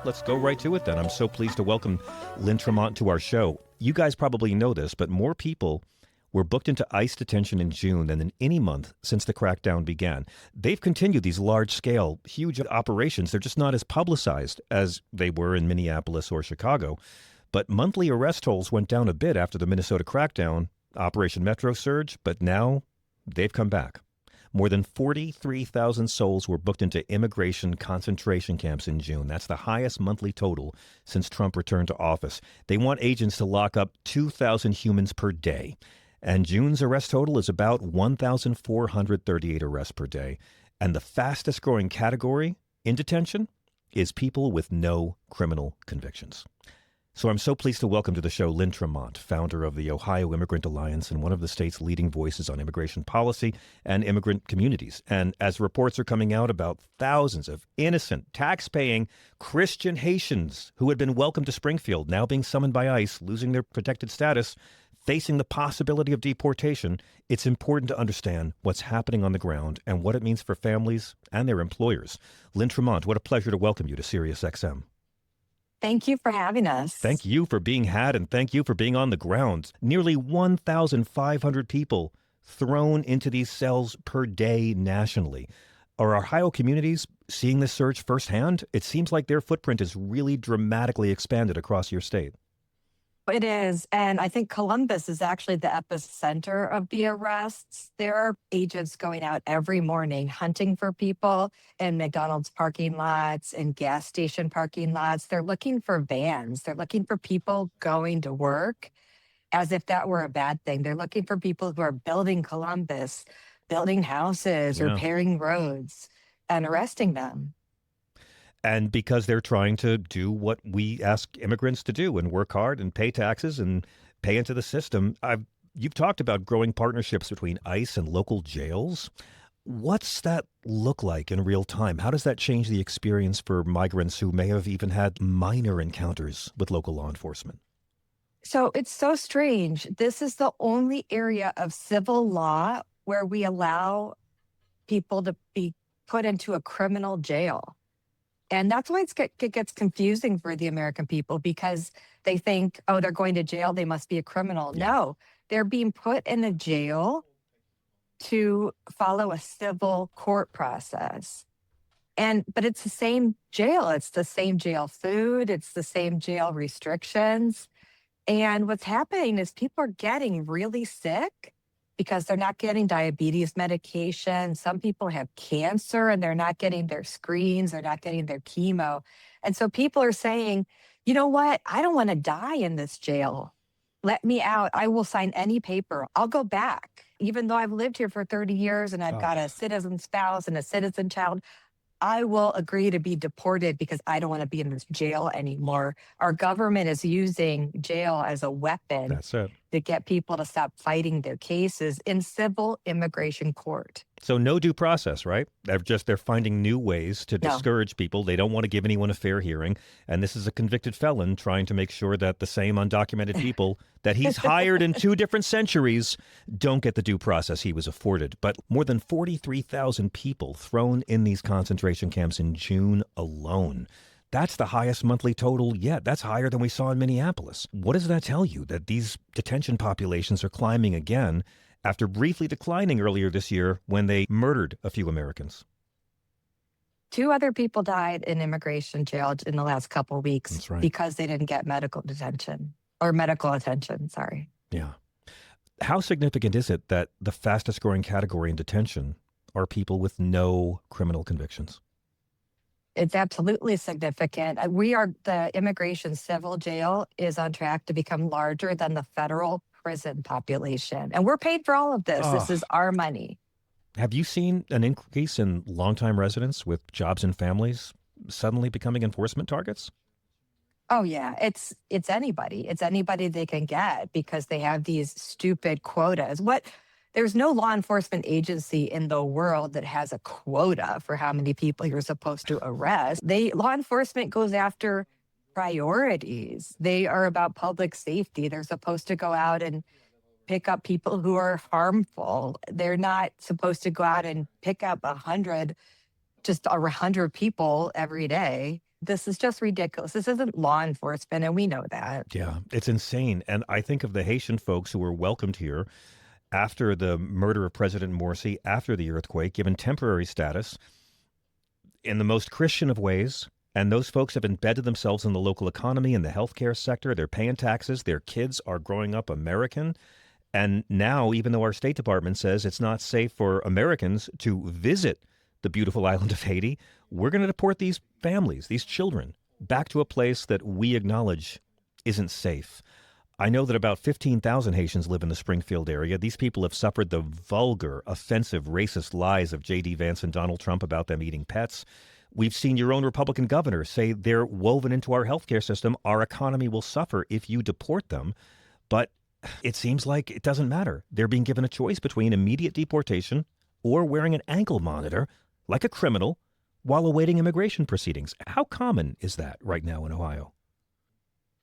let's go right to it then. I'm so pleased to welcome Lynn Tramonte to our show. You guys probably know this, but more people were booked into ICE detention in June than in any month since the crackdown began. They've continued these large-scale, huge operations. They're just not as publicized as they were in Minneapolis or Chicago. But monthly arrest tolls went down a bit after the Minnesota crackdown, Operation Metro surge, but now they've come back. More than 43,000 souls were booked into immigration concentration camps in June. That's the highest monthly total since Trump returned to office. They want agents to lock up 2,000 humans per day. And June's arrest total is about 1,438 arrests per day. And the fastest growing category in detention is people with no criminal convictions. So I'm so pleased to welcome to the show Lynn Tramonte, founder of the Ohio Immigrant Alliance and one of the state's leading voices on immigration policy and immigrant communities. And as reports are coming out about thousands of innocent, tax-paying Christian Haitians who had been welcomed to Springfield, now being summoned by ICE, losing their protected status, facing the possibility of deportation, it's important to understand what's happening on the ground and what it means for families and their employers. Lynn Tramonte, what a pleasure to welcome you to SiriusXM. Thank you for having us. Thank you for being had, and thank you for being on the ground. Nearly 1,500 people thrown into these cells per day nationally. Are Ohio communities seeing this surge firsthand? It seems like their footprint is really dramatically expanded across your state. It is. And I think Columbus is actually the epicenter of the arrests. There are agents going out every morning hunting for people in McDonald's parking lots and gas station parking lots. They're looking for vans. They're looking for people going to work as if that were a bad thing. They're looking for people who are building Columbus, building houses, repairing roads, and arresting them. And because they're trying to do what we ask immigrants to do and work hard and pay taxes and pay into the system. You've talked about growing partnerships between ICE and local jails. What's that look like in real time? How does that change the experience for migrants who may have even had minor encounters with local law enforcement? So it's so strange. This is the only area of civil law where we allow people to be put into a criminal jail. And that's why it gets confusing for the American people, because they think, oh, they're going to jail, they must be a criminal. Yeah. No, they're being put in a jail to follow a civil court process. But it's the same jail. It's the same jail food. It's the same jail restrictions. And what's happening is people are getting really sick because they're not getting diabetes medication. Some people have cancer and they're not getting their screens, they're not getting their chemo. And so people are saying, you know what? I don't want to die in this jail. Let me out. I will sign any paper. I'll go back. Even though I've lived here for 30 years and I've got a citizen spouse and a citizen child, I will agree to be deported because I don't want to be in this jail anymore. Our government is using jail as a weapon to get people to stop fighting their cases in civil immigration court. So no due process, right? They're finding new ways to discourage people. They don't want to give anyone a fair hearing. And this is a convicted felon trying to make sure that the same undocumented people that he's hired in 2 different centuries don't get the due process he was afforded. But more than 43,000 people thrown in these concentration camps in June alone. That's the highest monthly total yet. That's higher than we saw in Minneapolis. What does that tell you? That these detention populations are climbing again after briefly declining earlier this year when they murdered a few Americans. 2 other people died in immigration jail in the last couple of weeks because they didn't get medical attention. Sorry. Yeah. How significant is it that the fastest growing category in detention are people with no criminal convictions? It's absolutely significant. The immigration civil jail is on track to become larger than the federal prison population. And we're paid for all of this. This is our money. Have you seen an increase in longtime residents with jobs and families suddenly becoming enforcement targets? Oh, yeah. It's anybody. It's anybody they can get because they have these stupid quotas. There's no law enforcement agency in the world that has a quota for how many people you're supposed to arrest. Law enforcement goes after priorities. They are about public safety. They're supposed to go out and pick up people who are harmful. They're not supposed to go out and pick up 100 people every day. This is just ridiculous. This isn't law enforcement, and we know that. Yeah, it's insane. And I think of the Haitian folks who were welcomed here after the murder of President Morsi, after the earthquake, given temporary status in the most Christian of ways. And those folks have embedded themselves in the local economy, in the healthcare sector. They're paying taxes. Their kids are growing up American. And now, even though our State Department says it's not safe for Americans to visit the beautiful island of Haiti, we're going to deport these families, these children, back to a place that we acknowledge isn't safe. I know that about 15,000 Haitians live in the Springfield area. These people have suffered the vulgar, offensive, racist lies of J.D. Vance and Donald Trump about them eating pets. We've seen your own Republican governor say they're woven into our healthcare system. Our economy will suffer if you deport them. But it seems like it doesn't matter. They're being given a choice between immediate deportation or wearing an ankle monitor like a criminal while awaiting immigration proceedings. How common is that right now in Ohio?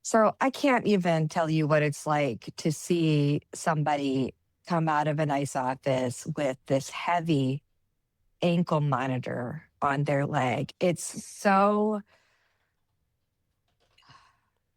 So I can't even tell you what it's like to see somebody come out of an ICE office with this heavy ankle monitor on their leg. It's so,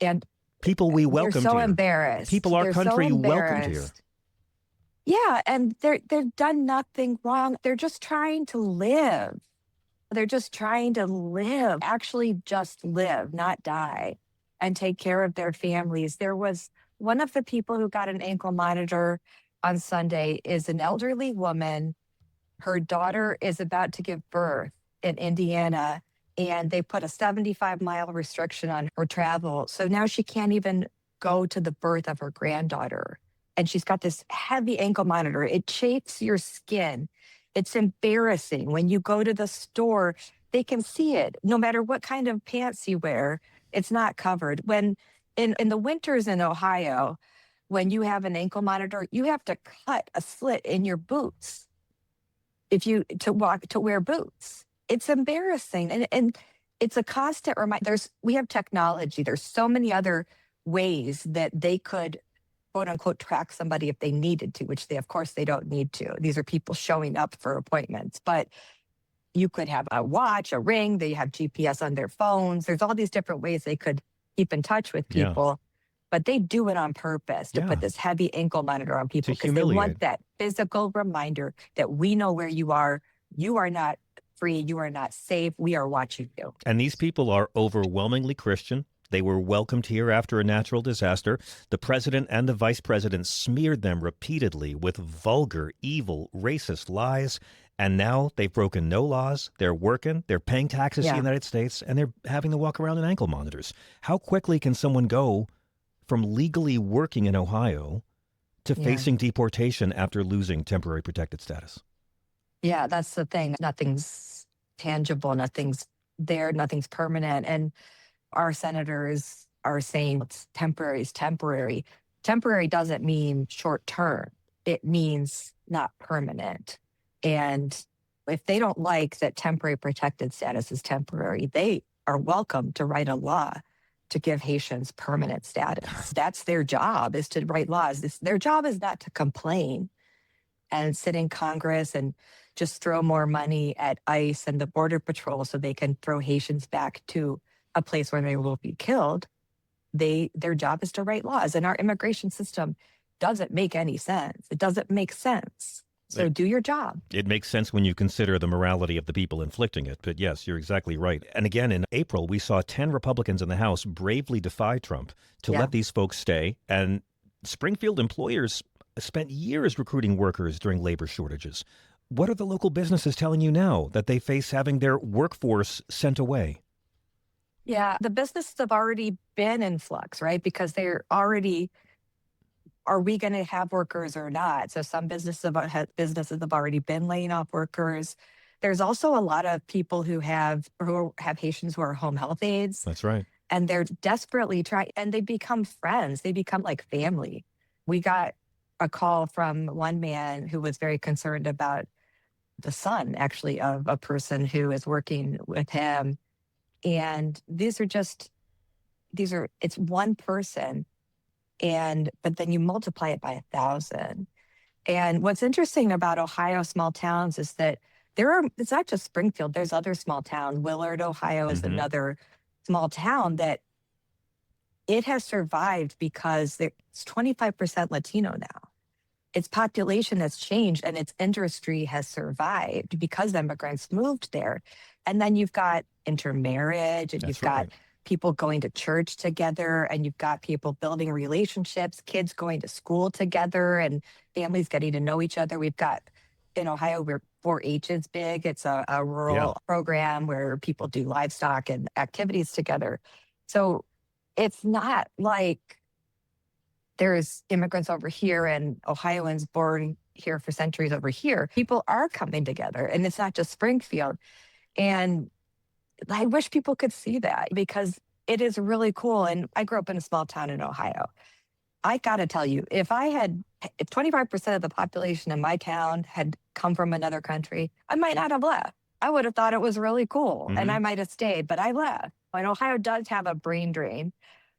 and people we welcomed they're so here. embarrassed. People our They're country so welcomed here. embarrassed. Yeah, and they've done nothing wrong. They're just trying to live. They're just trying to live, actually just live, not die, and take care of their families. There was one of the people who got an ankle monitor on Sunday is an elderly woman. Her daughter is about to give birth in Indiana, and they put a 75-mile restriction on her travel. So now she can't even go to the birth of her granddaughter. And she's got this heavy ankle monitor. It chafes your skin. It's embarrassing. When you go to the store, they can see it. No matter what kind of pants you wear, it's not covered. When in the winters in Ohio, when you have an ankle monitor, you have to cut a slit in your boots to wear boots. It's embarrassing. And it's a constant reminder. We have technology. There's so many other ways that they could, quote unquote, track somebody if they needed to, which of course they don't need to. These are people showing up for appointments, but you could have a watch, a ring, they have GPS on their phones. There's all these different ways they could keep in touch with people, but they do it on purpose to put this heavy ankle monitor on people because they want that physical reminder that we know where you are. You are not free. You are not safe. We are watching you. And these people are overwhelmingly Christian. They were welcomed here after a natural disaster. The president and the vice president smeared them repeatedly with vulgar, evil, racist lies. And now they've broken no laws. They're working. They're paying taxes in the United States, and they're having to walk around in ankle monitors. How quickly can someone go from legally working in Ohio to facing deportation after losing temporary protected status? Yeah, that's the thing. Nothing's tangible. Nothing's there. Nothing's permanent. And our senators are saying it's temporary is temporary. Temporary doesn't mean short term. It means not permanent. And if they don't like that temporary protected status is temporary, they are welcome to write a law to give Haitians permanent status. That's their job, is to write laws. Their job is not to complain and sit in Congress and just throw more money at ICE and the Border Patrol so they can throw Haitians back to a place where they will be killed. Their job is to write laws, and our immigration system doesn't make any sense. It doesn't make sense. So do your job. It makes sense when you consider the morality of the people inflicting it. But yes, you're exactly right. And again, in April, we saw 10 Republicans in the House bravely defy Trump to let these folks stay. And Springfield employers spent years recruiting workers during labor shortages. What are the local businesses telling you now that they face having their workforce sent away? Yeah, the businesses have already been in flux, right? Because they're already, are we going to have workers or not? So some businesses have already been laying off workers. There's also a lot of people who have Haitians who are home health aides. That's right. And they're desperately trying, and they become friends. They become like family. We got a call from one man who was very concerned about the son, actually, of a person who is working with him. And it's one person. But then you multiply it by 1,000. And what's interesting about Ohio small towns is that it's not just Springfield, there's other small towns. Willard, Ohio is another small town that it has survived because it's 25% Latino now. Its population has changed and its industry has survived because immigrants moved there. And then you've got intermarriage and That's you've got right. people going to church together and you've got people building relationships, kids going to school together and families getting to know each other. We've got in Ohio, where 4-H is big. It's a Yeah. rural program where people do livestock and activities together. So it's not like there's immigrants over here and Ohioans born here for centuries over here. People are coming together and it's not just Springfield. And I wish people could see that because it is really cool. And I grew up in a small town in Ohio. I got to tell you, if 25% of the population in my town had come from another country, I might not have left. I would have thought it was really cool and I might have stayed, but I left. And Ohio does have a brain drain.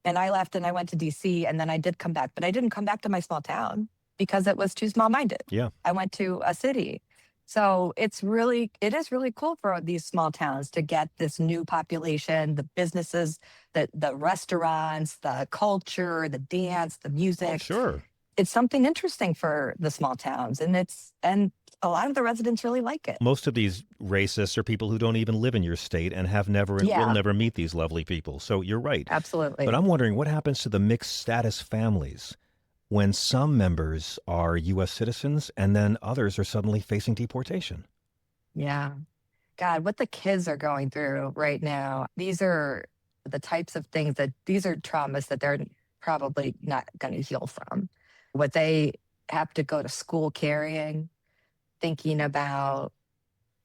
And I left and I went to DC and then I did come back, but I didn't come back to my small town because it was too small minded. Yeah. I went to a city. So it is really cool for these small towns to get this new population, the businesses, the restaurants, the culture, the dance, the music. Oh, sure. It's something interesting for the small towns and a lot of the residents really like it. Most of these racists are people who don't even live in your state and have never and will never meet these lovely people. So you're right. Absolutely. But I'm wondering what happens to the mixed status families when some members are U.S. citizens and then others are suddenly facing deportation. Yeah. God, what the kids are going through right now, these are the types of things these are traumas that they're probably not going to heal from. What they have to go to school carrying, thinking about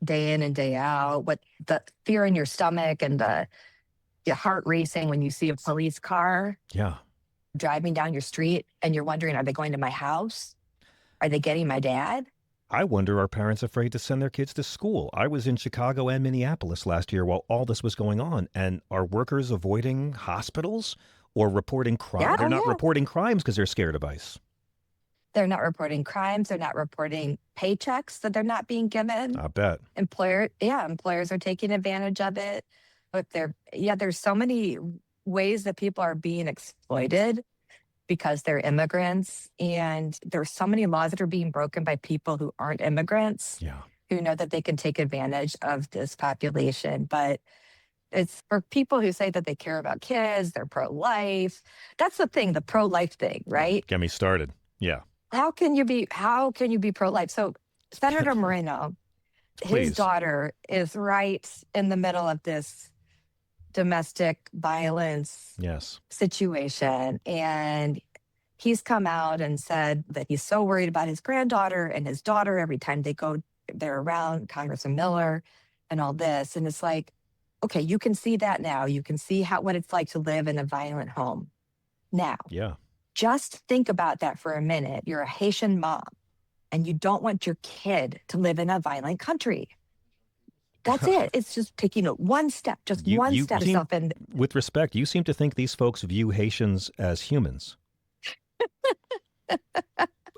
day in and day out, what the fear in your stomach and your heart racing when you see a police car driving down your street and you're wondering, are they going to my house? Are they getting my dad? I wonder, are parents afraid to send their kids to school? I was in Chicago and Minneapolis last year while all this was going on. And are workers avoiding hospitals or reporting crime? Yeah, They're not reporting crimes because they're scared of ICE. They're not reporting crimes. They're not reporting paychecks that they're not being given. I bet. Employers are taking advantage of it. But there's so many ways that people are being exploited because they're immigrants. And there's so many laws that are being broken by people who aren't immigrants, who know that they can take advantage of this population. But it's for people who say that they care about kids, they're pro-life. That's the thing, the pro-life thing, right? Get me started. Yeah. How can you be pro-life? So Senator Moreno, his daughter is right in the middle of this domestic violence situation. And he's come out and said that he's so worried about his granddaughter and his daughter every time they're around Congressman Miller and all this. And it's like, okay, you can see that now. You can see what it's like to live in a violent home now. Yeah. Just think about that for a minute. You're a Haitian mom and you don't want your kid to live in a violent country. That's it. It's just taking one step, one step. With respect, you seem to think these folks view Haitians as humans.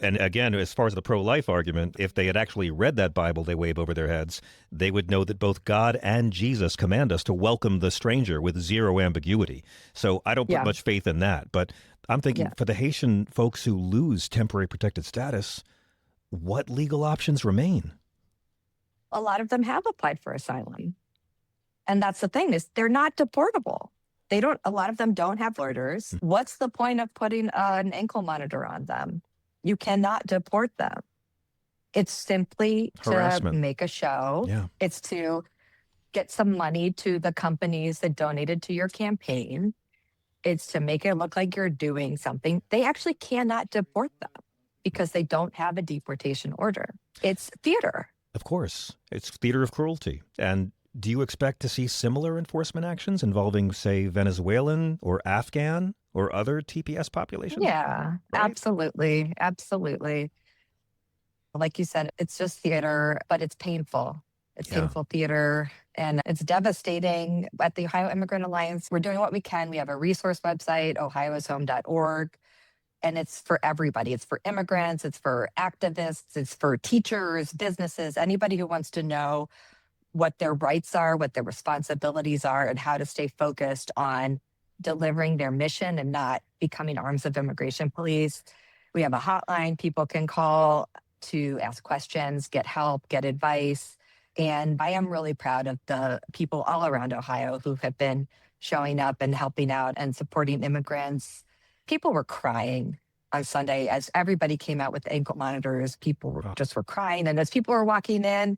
And again, as far as the pro-life argument, if they had actually read that Bible they wave over their heads, they would know that both God and Jesus command us to welcome the stranger with zero ambiguity. So I don't put much faith in that. But I'm thinking for the Haitian folks who lose temporary protected status, what legal options remain? A lot of them have applied for asylum. And that's the thing, is they're not deportable. A lot of them don't have orders. What's the point of putting an ankle monitor on them? You cannot deport them. It's simply harassment. To make a show. Yeah. It's to get some money to the companies that donated to your campaign. It's to make it look like you're doing something. They actually cannot deport them because they don't have a deportation order. It's theater. Of course. It's theater of cruelty. And do you expect to see similar enforcement actions involving, say, Venezuelan or Afghan or other TPS populations? Yeah, right? Absolutely. Absolutely. Like you said, it's just theater, but it's painful. It's painful theater, and it's devastating. At the Ohio Immigrant Alliance, we're doing what we can. We have a resource website, ohioishome.org, and it's for everybody. It's for immigrants. It's for activists. It's for teachers, businesses, anybody who wants to know what their rights are, what their responsibilities are, and how to stay focused on delivering their mission and not becoming arms of immigration police. We have a hotline people can call to ask questions, get help, get advice. And I am really proud of the people all around Ohio who have been showing up and helping out and supporting immigrants. People were crying on Sunday as everybody came out with ankle monitors. People were crying. And as people were walking in,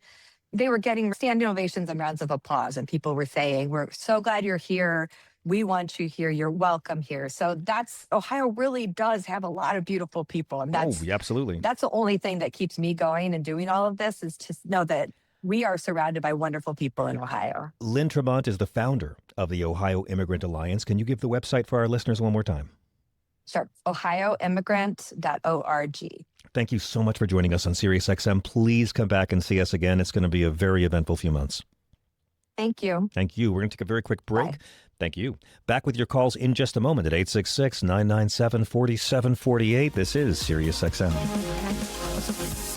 they were getting standing ovations and rounds of applause. And people were saying, "We're so glad you're here. We want you here. You're welcome here." So Ohio really does have a lot of beautiful people. And absolutely. That's the only thing that keeps me going and doing all of this, is to know that we are surrounded by wonderful people in Ohio. Lynn Tramonte is the founder of the Ohio Immigrant Alliance. Can you give the website for our listeners one more time? Sure. ohioimmigrant.org. Thank you so much for joining us on SiriusXM. Please come back and see us again. It's going to be a very eventful few months. Thank you. Thank you. We're going to take a very quick break. Bye. Thank you. Back with your calls in just a moment at 866-997-4748. This is SiriusXM.